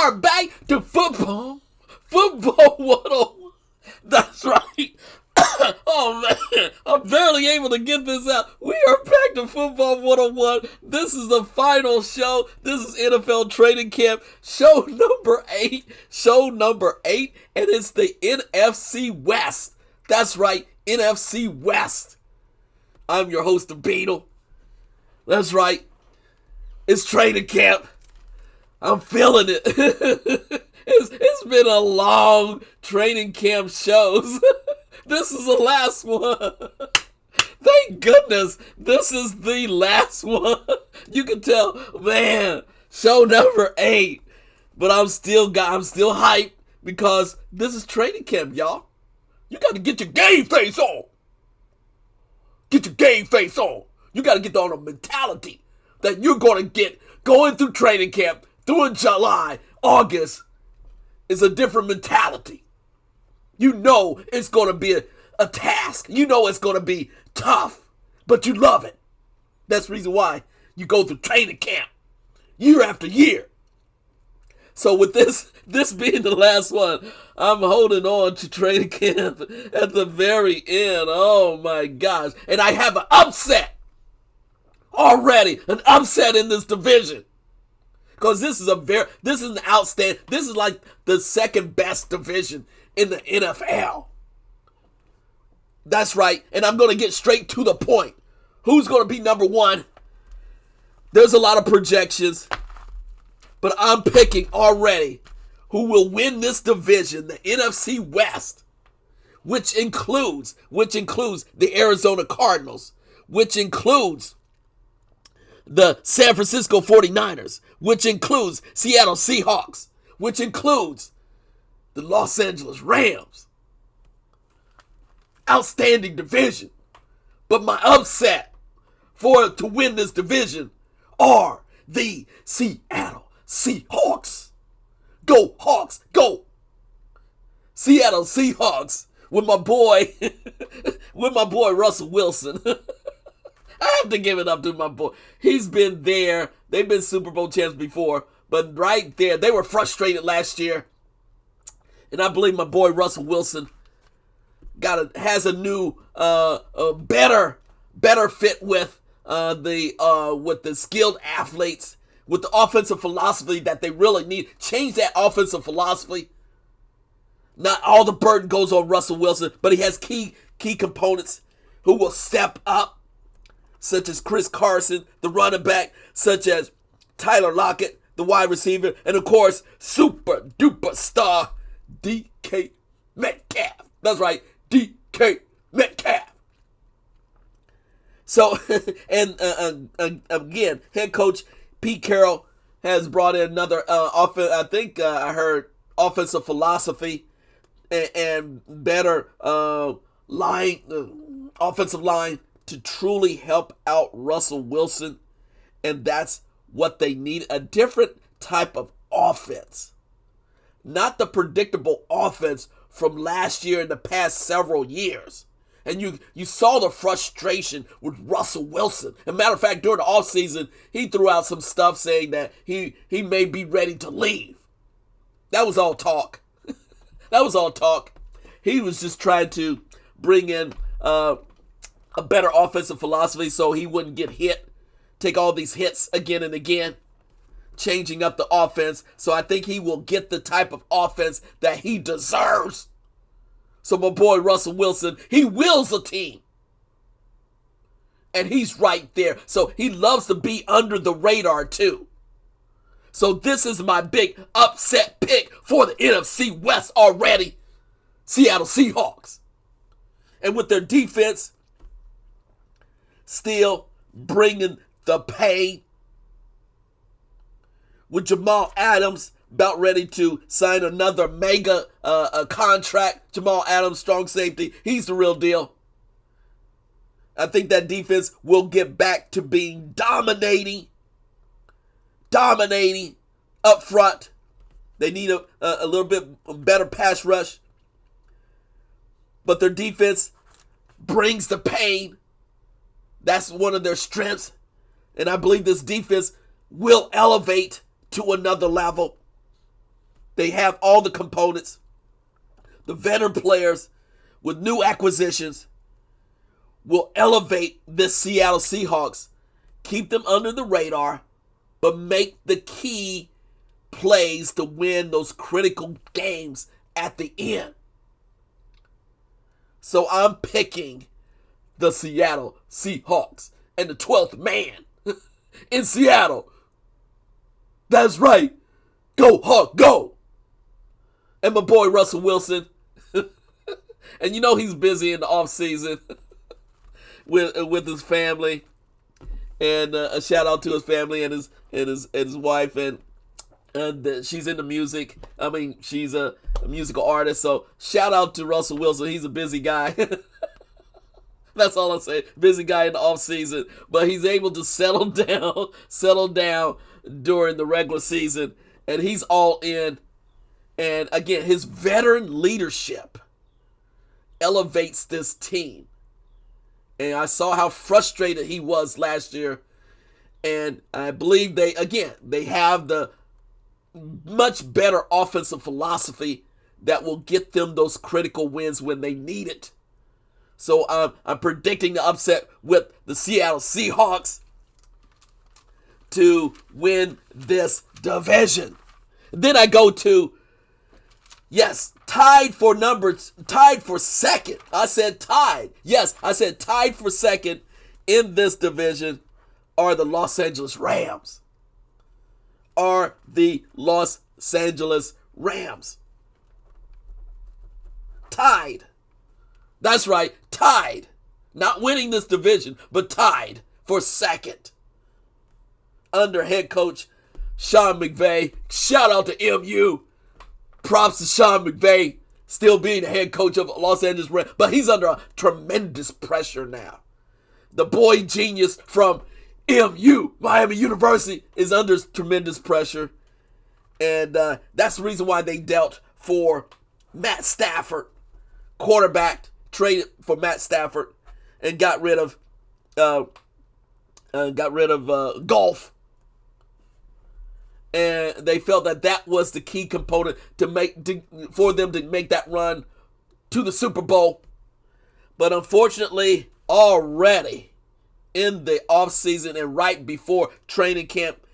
are back to football. Football 101. That's right. Oh man, I'm barely able to get this out. We are back to Football 101. This is the final show. This is NFL Training Camp, show number 8. Show number 8, and it's the NFC West. That's right, NFC West. I'm your host, The Beetle. That's right. It's training camp. I'm feeling it. It's been a long training camp shows. This is the last one. Thank goodness this is the last one. You can tell, man, show number 8. But I'm still hyped because this is training camp, y'all. You got to get your game face on. Get your game face on. You got to get on a mentality that you're going to get going through training camp through July, August. Is a different mentality. You know it's going to be a task. You know it's going to be tough, but you love it. That's the reason why you go through training camp year after year. So with this being the last one, I'm holding on to training camp at the very end. Oh my gosh. And I have an upset already, an upset in this division. Because this is an outstanding, this is like the second best division in the NFL. That's right. And I'm going to get straight to the point. Who's going to be number 1? There's a lot of projections, but I'm picking already who will win this division, the NFC West, which includes the Arizona Cardinals, which includes the San Francisco 49ers, which includes Seattle Seahawks, which includes the Los Angeles Rams. Outstanding division. But my upset to win this division are the Seattle Seahawks. Go Hawks, go! Seattle Seahawks with my boy Russell Wilson. I have to give it up to my boy. He's been there. They've been Super Bowl champs before, but right there, they were frustrated last year. And I believe my boy Russell Wilson has a new, better fit with the skilled athletes, with the offensive philosophy that they really need. Change that offensive philosophy. Not all the burden goes on Russell Wilson, but he has key components who will step up, such as Chris Carson, the running back, such as Tyler Lockett, the wide receiver, and of course, super duper star DK Metcalf. That's right, DK Metcalf. So, and again, head coach Pete Carroll has brought in another I think I heard offensive philosophy and better offensive line to truly help out Russell Wilson. And that's what they need, a different type of offense. Not the predictable offense from last year and the past several years. And you saw the frustration with Russell Wilson. As a matter of fact, during the offseason, he threw out some stuff saying that he may be ready to leave. That was all talk. That was all talk. He was just trying to bring in a better offensive philosophy so he wouldn't get hit, take all these hits again and again, changing up the offense. So I think he will get the type of offense that he deserves. So my boy Russell Wilson, he wills a team. And he's right there. So he loves to be under the radar too. So this is my big upset pick for the NFC West already. Seattle Seahawks. And with their defense still bringing the pain, with Jamal Adams about ready to sign another mega contract. Jamal Adams, strong safety. He's the real deal. I think that defense will get back to being dominating up front. They need a little bit better pass rush. But their defense brings the pain. That's one of their strengths. And I believe this defense will elevate to another level. They have all the components. The veteran players with new acquisitions will elevate this Seattle Seahawks, keep them under the radar, but make the key plays to win those critical games at the end. So I'm picking the Seattle Seahawks and the 12th man in Seattle. That's right. Go Hawk, go. And my boy Russell Wilson. And you know he's busy in the offseason with his family. And a shout out to his family and his wife, and she's into music. I mean, she's a musical artist. So shout out to Russell Wilson. He's a busy guy. That's all I'm saying. Busy guy in the off season, but he's able to settle down during the regular season, and he's all in. And again, his veteran leadership elevates this team. And I saw how frustrated he was last year. And I believe they have the much better offensive philosophy that will get them those critical wins when they need it. So I'm predicting the upset with the Seattle Seahawks to win this division. Then I go to, yes, tied for second. I said tied. Yes, I said tied for second in this division are the Los Angeles Rams. Tied. That's right, tied. Not winning this division, but tied for second. Under head coach Sean McVay. Shout out to MU. Props to Sean McVay, still being the head coach of Los Angeles Rams. But he's under a tremendous pressure now. The boy genius from MU, Miami University, is under tremendous pressure. And that's the reason why they dealt for Matt Stafford, quarterback, traded for Matt Stafford, and got rid of Golf. And they felt that was the key component for them to make that run to the Super Bowl. But unfortunately, already in the offseason and right before training camp,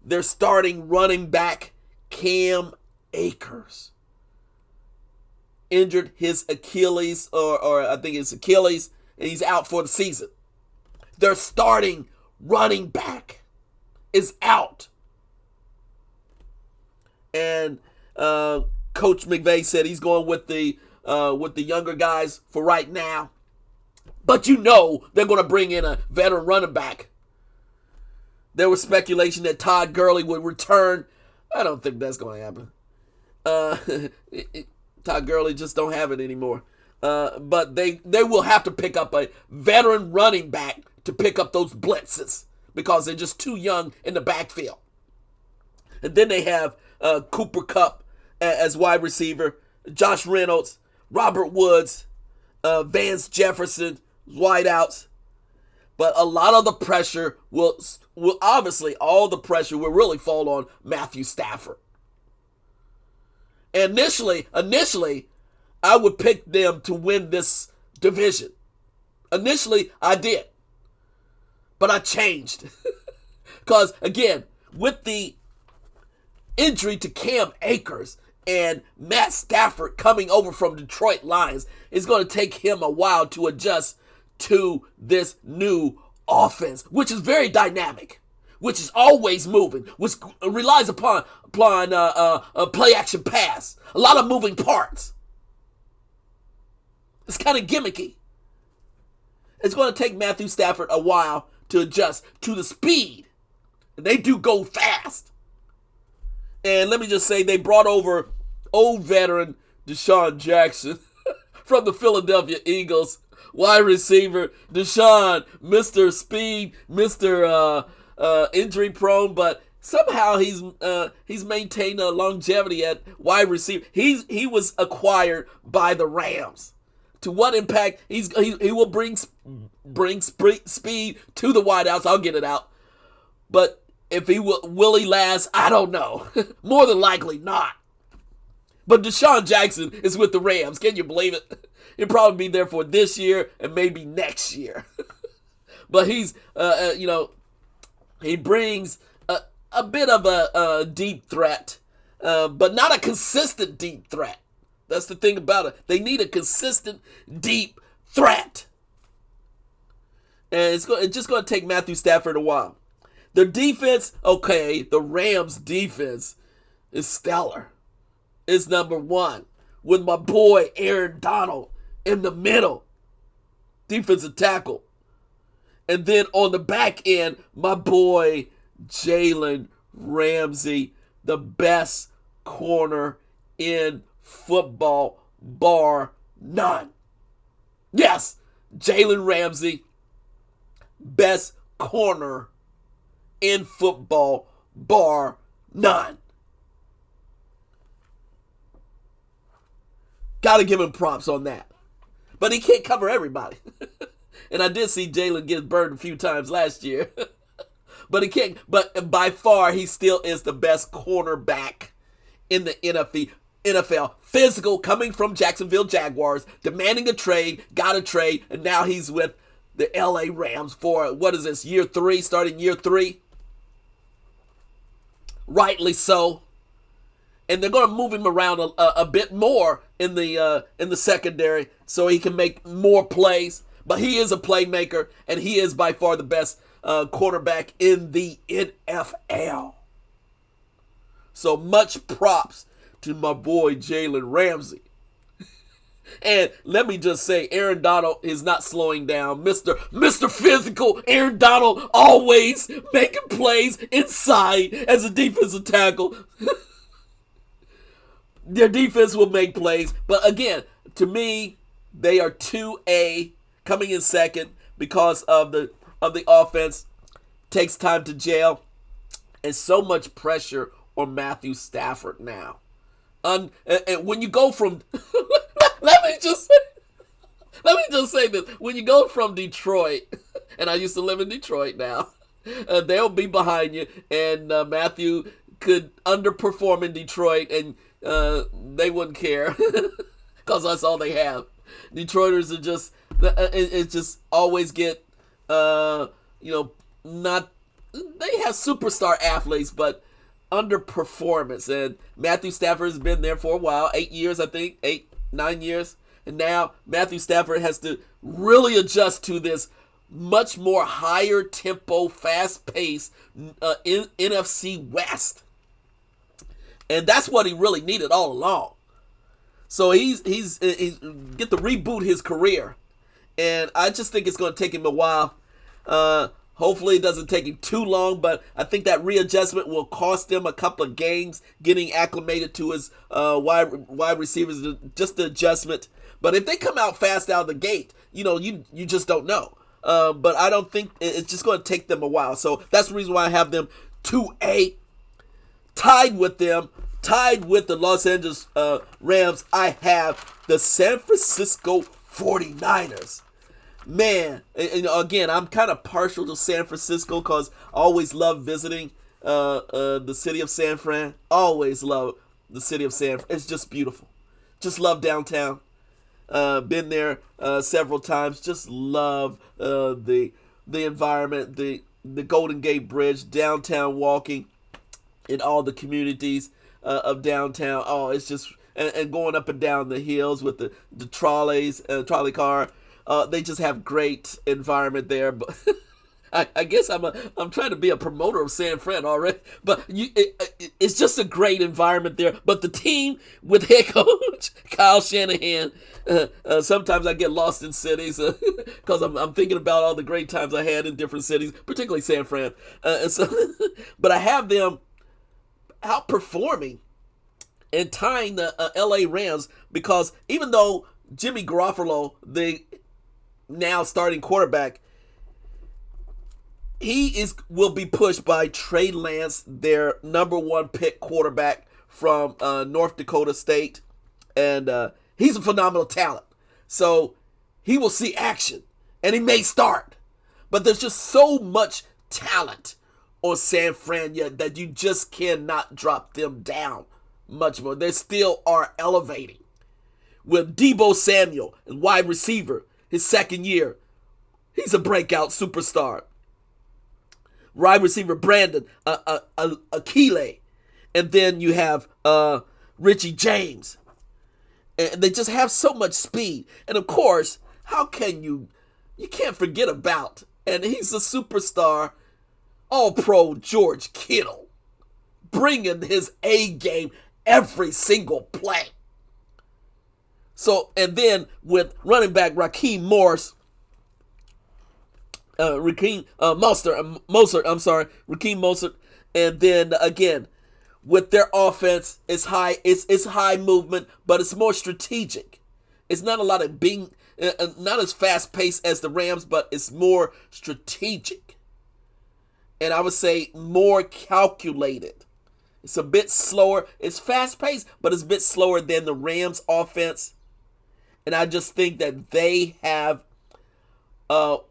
they're starting running back Cam Akers injured his Achilles, or I think it's Achilles, and he's out for the season. Their starting running back is out. And Coach McVay said he's going with the younger guys for right now. But you know they're going to bring in a veteran running back. There was speculation that Todd Gurley would return. I don't think that's going to happen. Todd Gurley just don't have it anymore. But they will have to pick up a veteran running back to pick up those blitzes because they're just too young in the backfield. And then they have Cooper Kupp as wide receiver, Josh Reynolds, Robert Woods, Vance Jefferson, wideouts. But a lot of the pressure will obviously, all the pressure will really fall on Matthew Stafford. Initially, I would pick them to win this division. Initially, I did. But I changed. Because, again, with the injury to Cam Akers and Matt Stafford coming over from Detroit Lions, it's going to take him a while to adjust to this new offense, which is very dynamic, which is always moving, which relies upon a play-action pass, a lot of moving parts. It's kind of gimmicky. It's going to take Matthew Stafford a while to adjust to the speed. And they do go fast. And let me just say, they brought over old veteran Deshaun Jackson from the Philadelphia Eagles. Wide receiver Deshaun, Mr. Speed, Mr. Injury prone, but somehow he's maintained a longevity at wide receiver. He was acquired by the Rams. To what impact he will bring speed to the wideouts? I'll get it out. But if will he last? I don't know. More than likely not. But Deshaun Jackson is with the Rams. Can you believe it? He'll probably be there for this year and maybe next year. But he's, he brings a bit of a deep threat, but not a consistent deep threat. That's the thing about it. They need a consistent deep threat. And it's just going to take Matthew Stafford a while. Their defense, okay, the Rams' defense is stellar. It's number one with my boy Aaron Donald in the middle, defensive tackle. And then on the back end, my boy Jalen Ramsey, the best corner in football, bar none. Yes, Jalen Ramsey, best corner in football, bar none. Got to give him props on that. But he can't cover everybody. And I did see Jalen get burned a few times last year. But he can't. But by far, he still is the best cornerback in the NFL. Physical, coming from Jacksonville Jaguars, demanding a trade, got a trade, and now he's with the LA Rams for, what is this, year 3, starting year 3? Rightly so. And they're going to move him around a bit more in the secondary so he can make more plays. But he is a playmaker, and he is by far the best quarterback in the NFL. So much props to my boy Jalen Ramsey. And let me just say, Aaron Donald is not slowing down. Mr. Physical, Aaron Donald always making plays inside as a defensive tackle. Their defense will make plays. But again, to me, they are 2A coming in second because of the offense. Takes time to gel. And so much pressure on Matthew Stafford now. And when you go from let me just say this. When you go from Detroit, and I used to live in Detroit now, they'll be behind you, and Matthew could underperform in Detroit, and they wouldn't care because that's all they have. Detroiters are just it just always get not. They have superstar athletes, but underperformance. And Matthew Stafford has been there for a while, 8 years, I think, 9 years. And now Matthew Stafford has to really adjust to this much more higher tempo, fast pace NFC West. And that's what he really needed all along. So he's get to reboot his career. And I just think it's going to take him a while. Hopefully it doesn't take him too long, but I think that readjustment will cost him a couple of games getting acclimated to his wide receivers, just the adjustment. But if they come out fast out of the gate, you just don't know. But I don't think it's just going to take them a while. So that's the reason why I have them 2A. Tied with the Los Angeles Rams, I have the San Francisco 49ers. Man, again, I'm kind of partial to San Francisco because I always love visiting the city of San Fran. Always love the city of San Fran. It's just beautiful. Just love downtown. Been there several times. Just love the environment, the Golden Gate Bridge, downtown walking in all the communities of downtown. Oh, it's just and going up and down the hills with the trolleys, trolley car. They just have great environment there. But I guess I'm trying to be a promoter of San Fran already. But it's just a great environment there. But the team with head coach Kyle Shanahan, sometimes I get lost in cities because I'm thinking about all the great times I had in different cities, particularly San Fran. But I have them outperforming and tying the LA Rams because even though Jimmy Garoppolo, the now starting quarterback, will be pushed by Trey Lance, their number 1 pick quarterback from North Dakota State, and he's a phenomenal talent. So he will see action, and he may start. But there's just so much talent on San Fran yet that you just cannot drop them down much more. They still are elevating. With Deebo Samuel, and wide receiver, his second year, he's a breakout superstar. Wide receiver Brandon Akile, and then you have Richie James. And they just have so much speed. And of course, how can you can't forget about, and he's a superstar, all-pro George Kittle, bringing his A game every single play. So, and then with running back Raheem Mostert, and then again, with their offense, it's high movement, but it's more strategic. It's not a lot of not as fast paced as the Rams, but it's more strategic. And I would say more calculated. It's a bit slower. It's fast paced, but it's a bit slower than the Rams offense. And I just think that they have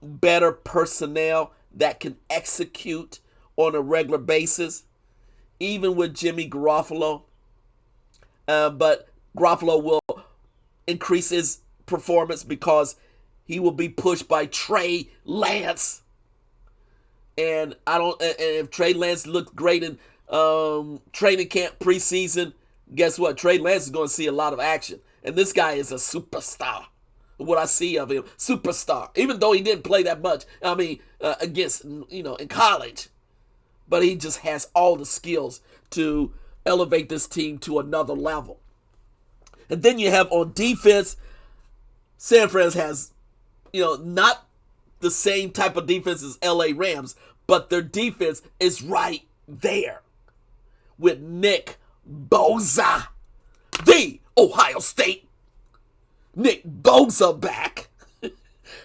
better personnel that can execute on a regular basis, even with Jimmy Garoppolo. But Garoppolo will increase his performance because he will be pushed by Trey Lance. And if Trey Lance looked great in training camp preseason, guess what? Trey Lance is going to see a lot of action. And this guy is a superstar. What I see of him, superstar. Even though he didn't play that much, against, in college. But he just has all the skills to elevate this team to another level. And then you have on defense, San Fran has, not the same type of defense as LA Rams, but their defense is right there with Nick Bosa, the Ohio State Nick Bosa back,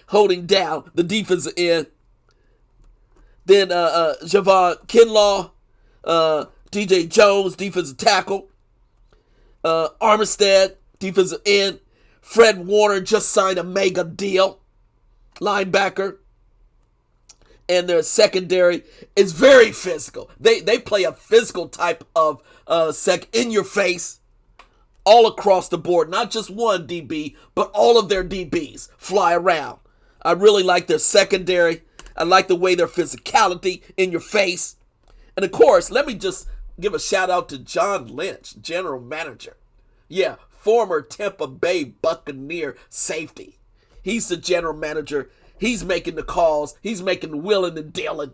holding down the defensive end. Then Javon Kinlaw, DJ Jones, defensive tackle. Armstead, defensive end. Fred Warner just signed a mega deal, linebacker. And their secondary is very physical. They play a physical type of in your face, all across the board. Not just one DB, but all of their DBs fly around. I really like their secondary. I like the way their physicality in your face. And of course, let me just give a shout out to John Lynch, general manager. Yeah, former Tampa Bay Buccaneer safety. He's the general manager. He's making the calls. He's making the willing and dealing.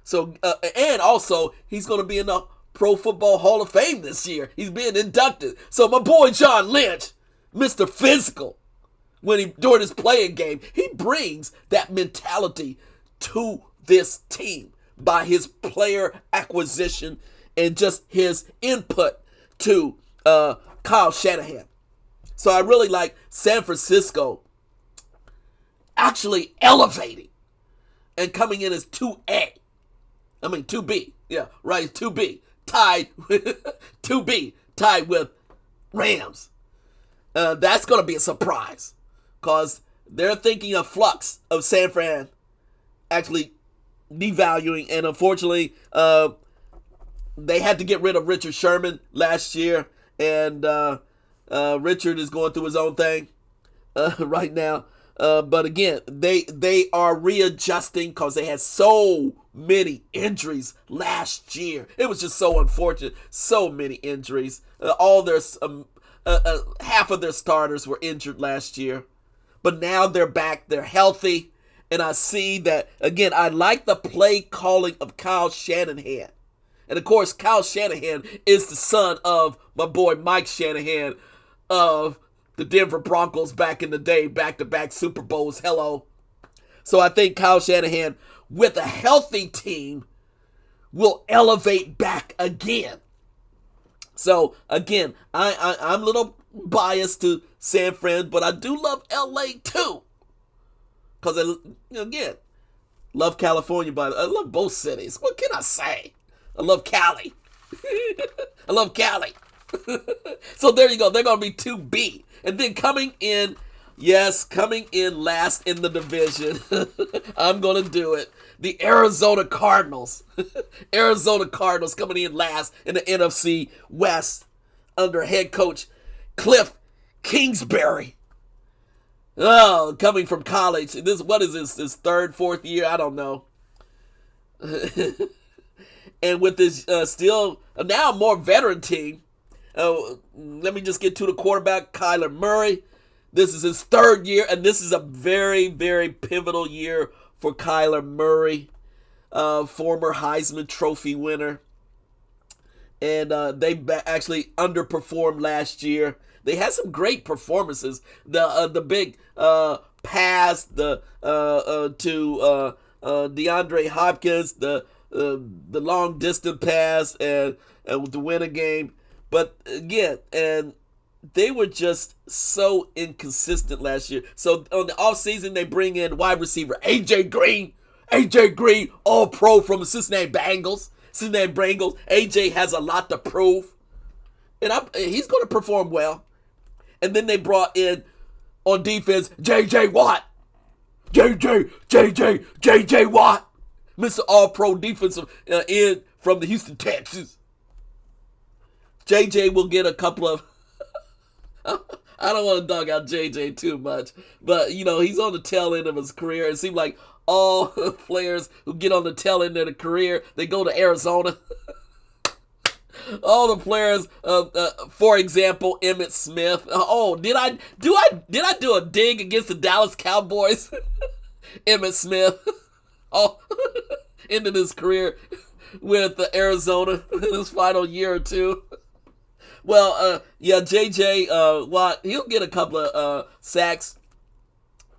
So, and also, he's going to be in the Pro Football Hall of Fame this year. He's being inducted. So my boy John Lynch, Mr. Physical, during his playing game, he brings that mentality to this team by his player acquisition and just his input to Kyle Shanahan. So I really like San Francisco actually elevating and coming in as 2B. Yeah, right, 2B. Tied with Rams. That's going to be a surprise because they're thinking of flux of San Fran actually devaluing, and unfortunately, they had to get rid of Richard Sherman last year, and Richard is going through his own thing right now. But again, they are readjusting because they had so many injuries last year. It was just so unfortunate. So many injuries. All their half of their starters were injured last year. But now they're back. They're healthy. And I see that, again, I like the play calling of Kyle Shanahan. And of course, Kyle Shanahan is the son of my boy Mike Shanahan of the Denver Broncos back in the day, back-to-back Super Bowls. Hello. So I think Kyle Shanahan, with a healthy team, will elevate back again. So, again, I'm a little biased to San Fran, but I do love LA too. Because, again, love California, but I love both cities. What can I say? I love Cali. I love Cali. So there you go. They're going to be 2B. And then coming in last in the division, I'm going to do it. The Arizona Cardinals. Arizona Cardinals coming in last in the NFC West. under head coach Cliff Kingsbury. Oh, coming from college. What is this? His third, fourth year? I don't know. And with this still now more veteran team, let me just get to the quarterback, Kyler Murray. This is his third year, and this is a very, very pivotal year for Kyler Murray, former Heisman Trophy winner. And they actually underperformed last year. They had some great performances. The big pass to DeAndre Hopkins, the long distance pass, and to win a game. But again, and they were just so inconsistent last year. So on the offseason, they bring in wide receiver AJ Green, all pro from the Cincinnati Bengals. AJ has a lot to prove, and he's going to perform well. And then they brought in on defense JJ Watt, JJ Watt, Mr. All Pro defensive end from the Houston Texans. JJ will get a couple of. I don't want to dog out JJ too much, but he's on the tail end of his career. It seems like all players who get on the tail end of their career, they go to Arizona. All the players, for example, Emmitt Smith. Did I do a dig against the Dallas Cowboys? Emmitt Smith, ended his career with Arizona in his final year or two. Well, JJ Watt, he'll get a couple of sacks,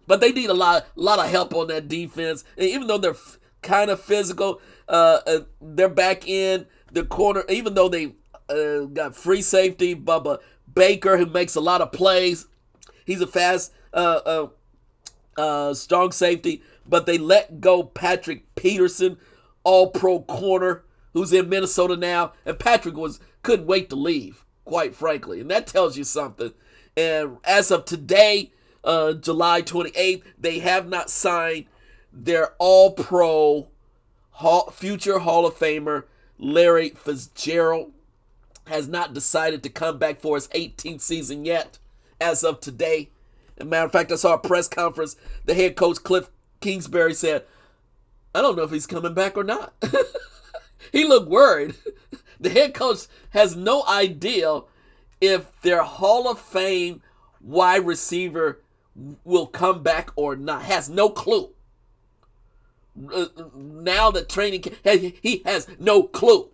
but they need a lot of help on that defense. And even though they're kind of physical, they're back in the corner. Even though they got free safety Bubba Baker, who makes a lot of plays, he's a fast, strong safety. But they let go Patrick Peterson, all-pro corner, who's in Minnesota now, and Patrick couldn't wait to leave, quite frankly, and that tells you something. And as of today, July 28th, they have not signed their all-pro future Hall of Famer, Larry Fitzgerald. Has not decided to come back for his 18th season yet, as of today. As a matter of fact, I saw a press conference. The head coach, Cliff Kingsbury, said, I don't know if he's coming back or not. He looked worried. The head coach has no idea if their Hall of Fame wide receiver will come back or not. Has no clue. Now that training, he has no clue.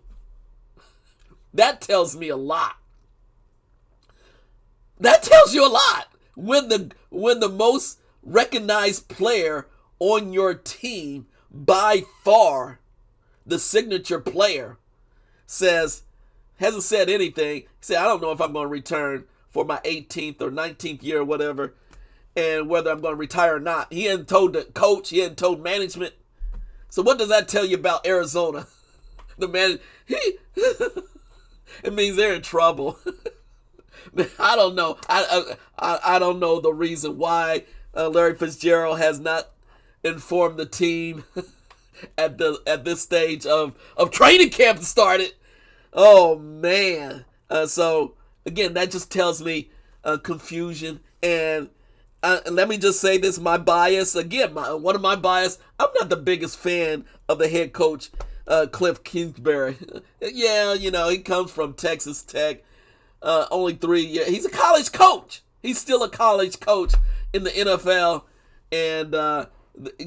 That tells me a lot. That tells you a lot. When the most recognized player on your team, by far, the signature player, hasn't said anything. He said, I don't know if I'm going to return for my 18th or 19th year or whatever, and whether I'm going to retire or not. He hadn't told the coach. He hadn't told management. So what does that tell you about Arizona? The man, it means they're in trouble. I don't know. I don't know the reason why Larry Fitzgerald has not informed the team at this stage of training camp started. Oh man! So again, that just tells me confusion. And let me just say this: my bias again. One of my bias. I'm not the biggest fan of the head coach, Cliff Kingsbury. Yeah, he comes from Texas Tech. Only 3 years. He's a college coach. He's still a college coach in the NFL, and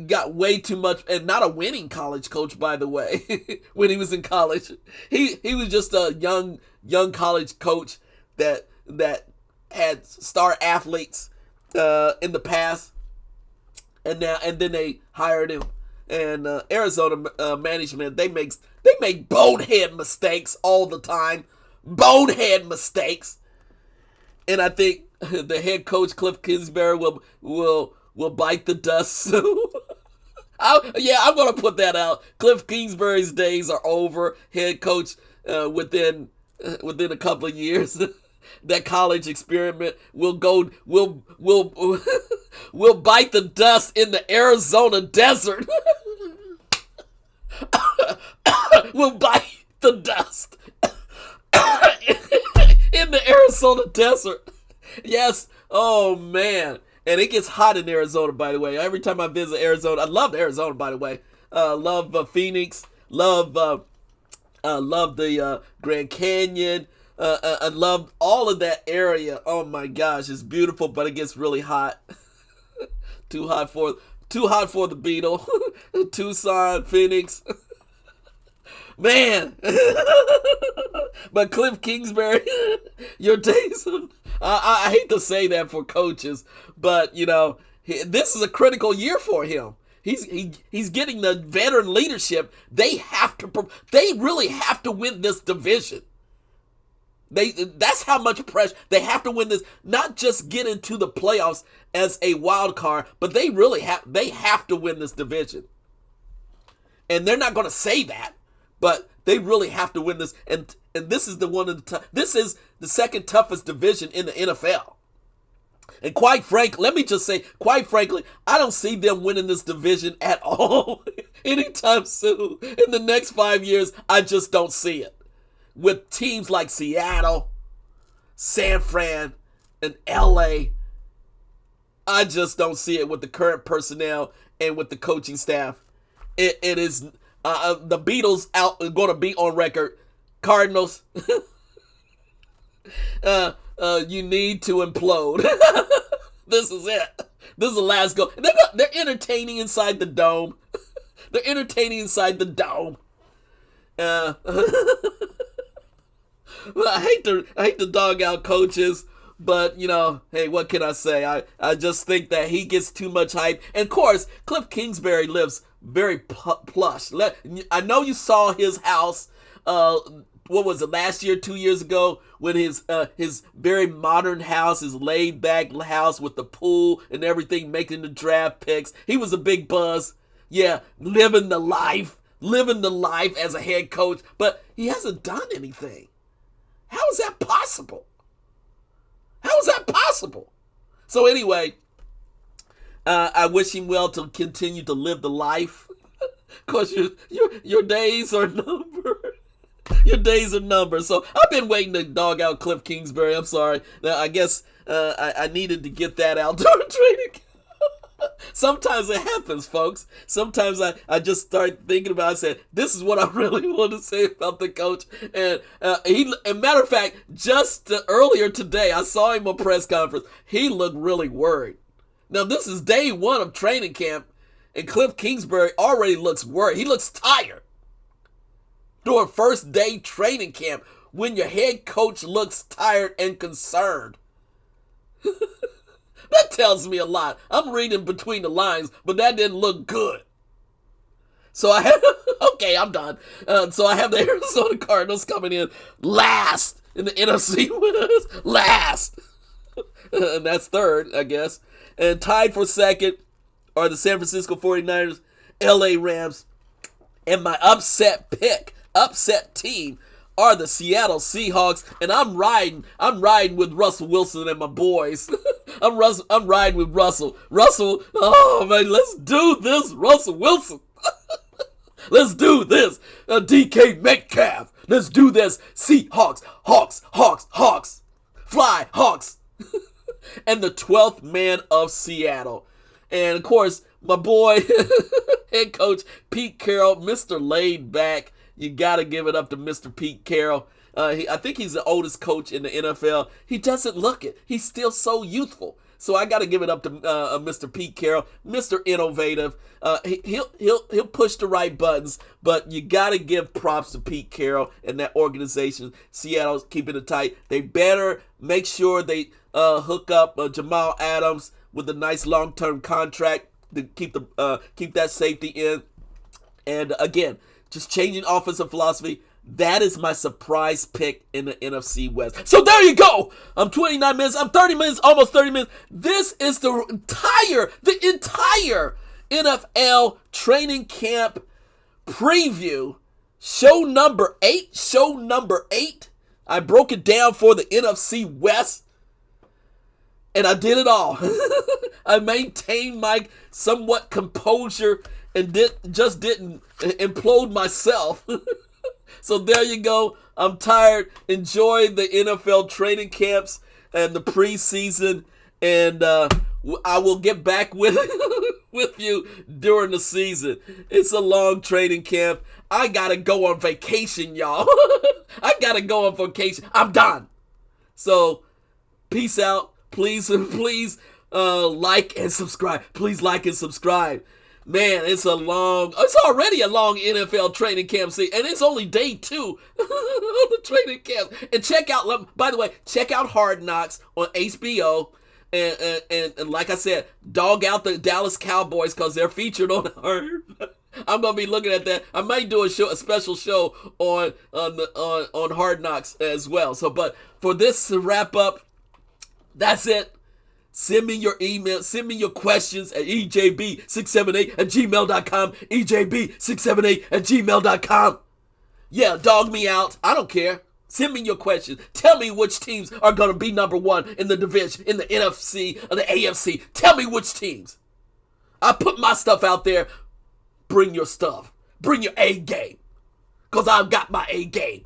got way too much. And not a winning college coach, by the way. When he was in college, he was just a young college coach that had star athletes in the past, and then they hired him. And Arizona management, they make bonehead mistakes all the time. Bonehead mistakes. And I think the head coach Cliff Kingsbury will bite the dust soon. I'm going to put that out. Cliff Kingsbury's days are over. Head coach within a couple of years. That college experiment will bite the dust in the Arizona desert. Will bite the dust in the Arizona desert. Yes. Oh, man. And it gets hot in Arizona, by the way. Every time I visit Arizona, I love Arizona, by the way. Love Phoenix. Love the Grand Canyon. I love all of that area. Oh my gosh, it's beautiful, but it gets really hot. Too hot for the Beetle. Tucson, Phoenix. Man. But Cliff Kingsbury, your days. I hate to say that for coaches, but this is a critical year for him. He's getting the veteran leadership. They really have to win this division. That's how much pressure they have to win this. Not just get into the playoffs as a wild card, but they have to win this division. And they're not going to say that, but they really have to win this. And this is this is the second toughest division in the NFL. And let me just say, quite frankly, I don't see them winning this division at all anytime soon. In the next 5 years, I just don't see it. With teams like Seattle, San Fran, and LA, I just don't see it with the current personnel and with the coaching staff. It is the Beatles going to be on record. Cardinals, you need to implode. This is it. This is the last go. They're entertaining inside the dome. They're entertaining inside the dome. I hate to dog out coaches, but hey, what can I say? I just think that he gets too much hype. And of course, Cliff Kingsbury lives very plush. I know you saw his house. What was it, last year, 2 years ago, when his very modern house, his laid back house with the pool and everything, making the draft picks. He was a big buzz. Yeah, living the life as a head coach, but he hasn't done anything. How is that possible? So anyway, I wish him well to continue to live the life. Cause your days are numbered. Your days are numbered. So I've been waiting to dog out Cliff Kingsbury. I'm sorry. Now, I guess I needed to get that out during training. Sometimes it happens, folks. Sometimes I just start thinking about it. I said, this is what I really want to say about the coach. And matter of fact, just earlier today, I saw him on press conference. He looked really worried. Now, this is day one of training camp, and Cliff Kingsbury already looks worried. He looks tired. During first day training camp, when your head coach looks tired and concerned. That tells me a lot. I'm reading between the lines, but that didn't look good. So okay, I'm done. So I have the Arizona Cardinals coming in last in the NFC winners. Last. And that's third, I guess. And tied for second are the San Francisco 49ers, LA Rams, and my upset team are the Seattle Seahawks, and I'm riding with Russell Wilson and my boys. I'm riding with Russell. Oh man, let's do this, Russell Wilson. Let's do this, DK Metcalf. Let's do this, Seahawks, Hawks, fly Hawks. And the 12th man of Seattle, and of course my boy, head coach Pete Carroll, Mr. Laid Back. You got to give it up to Mr. Pete Carroll. I think he's the oldest coach in the NFL. He doesn't look it. He's still so youthful. So I got to give it up to Mr. Pete Carroll, Mr. Innovative. He'll push the right buttons, but you got to give props to Pete Carroll and that organization. Seattle's keeping it tight. They better make sure they hook up Jamal Adams with a nice long-term contract to keep that safety in. And again, just changing offensive philosophy. That is my surprise pick in the NFC West. So there you go. I'm 29 minutes. I'm 30 minutes, almost 30 minutes. This is the entire NFL training camp preview. Show number 8. I broke it down for the NFC West. And I did it all. I maintained my somewhat composure and didn't implode myself. So there you go. I'm tired. Enjoy the NFL training camps and the preseason, and I will get back with with you during the season. It's a long training camp. I gotta go on vacation, y'all. I gotta go on vacation. I'm done. So, peace out. Please like and subscribe. Please like and subscribe. Man, it's already a long NFL training camp season, and it's only day 2 of the training camp. And by the way, check out Hard Knocks on HBO. And like I said, dog out the Dallas Cowboys because they're featured on Hard. I'm gonna be looking at that. I might do a special show on Hard Knocks as well. So, but for this to wrap up, that's it. Send me your email. Send me your questions at ejb678@gmail.com. ejb678@gmail.com. Yeah, dog me out. I don't care. Send me your questions. Tell me which teams are going to be number 1 in the division, in the NFC or the AFC. Tell me which teams. I put my stuff out there. Bring your stuff. Bring your A game. Because I've got my A game.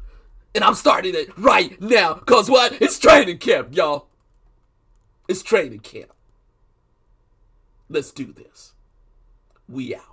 And I'm starting it right now. Because what? It's training camp, y'all. It's training camp. Let's do this. We out.